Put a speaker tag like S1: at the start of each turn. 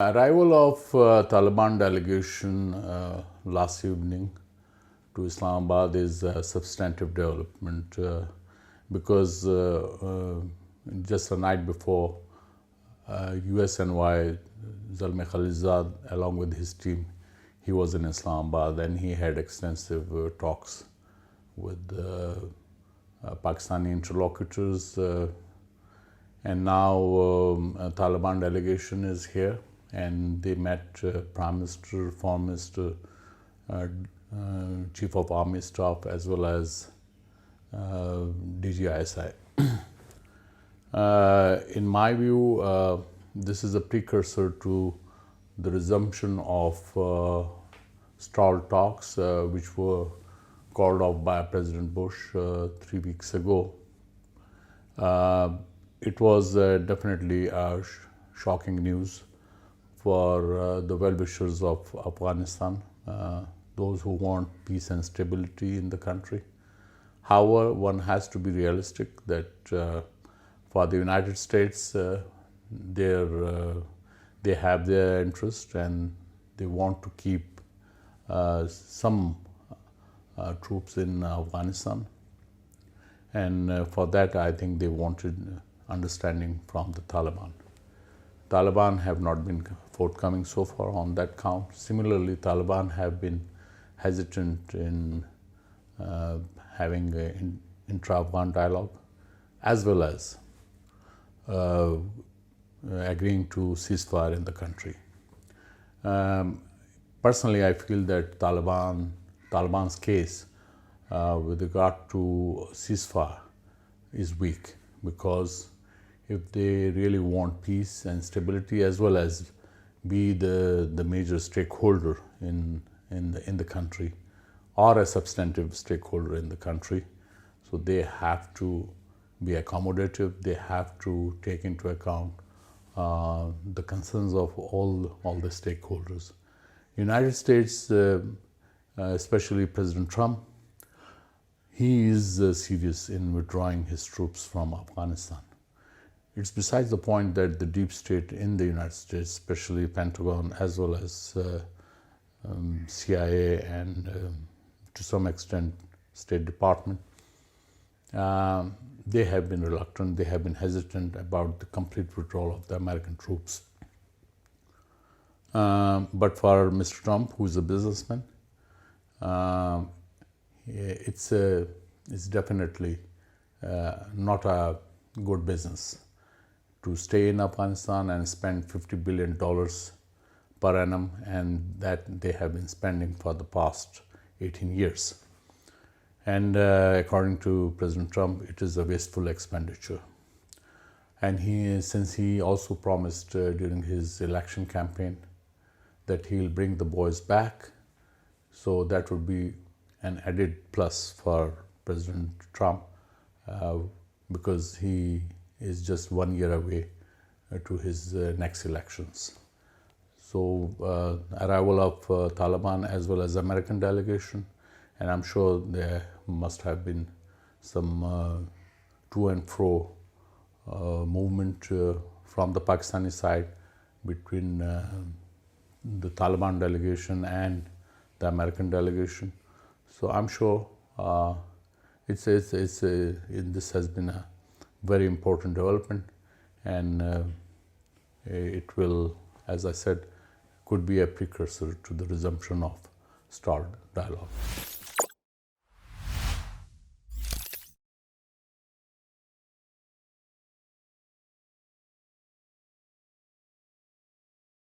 S1: Arrival of Taliban delegation last evening to Islamabad is a substantive development because just the night before, USNY Zalmay Khalilzad, along with his team, he was in Islamabad and he had extensive talks with Pakistani interlocutors. And now a Taliban delegation is here, and they met Prime Minister, Foreign Minister, Chief of Army Staff, as well as DGISI. In my view, this is a precursor to the resumption of stalled talks, which were called off by President Bush 3 weeks ago. It was definitely shocking news for the well-wishers of Afghanistan, those who want peace and stability in the country. However, one has to be realistic that for the United States, they have their interest and they want to keep some troops in Afghanistan. And for that, I think they wanted understanding from the Taliban. Taliban have not been forthcoming so far on that count. Similarly, Taliban have been hesitant in having an intra-Afghan dialogue, as well as agreeing to ceasefire in the country. Personally, I feel that Taliban's case with regard to ceasefire is weak, because if they really want peace and stability, as well as be the major stakeholder in the country, or a substantive stakeholder in the country, so they have to be accommodative. They have to take into account the concerns of all the stakeholders. United States, especially President Trump, he is serious in withdrawing his troops from Afghanistan. It's besides the point that the deep state in the United States, especially Pentagon, as well as CIA and to some extent State Department, they have been reluctant, they have been hesitant about the complete withdrawal of the American troops. But for Mr. Trump, who is a businessman, it's definitely not a good business to stay in Afghanistan and spend $50 billion per annum, and that they have been spending for the past 18 years. And according to President Trump, it is a wasteful expenditure. And since he also promised during his election campaign that he'll bring the boys back, so that would be an added plus for President Trump, because he is just 1 year away to his next elections. So arrival of Taliban as well as American delegation, and I'm sure there must have been some to and fro movement from the Pakistani side between the Taliban delegation and the American delegation. So I'm sure this has been a very important development, and it will, as I said, could be a precursor to the resumption of stalled dialogue.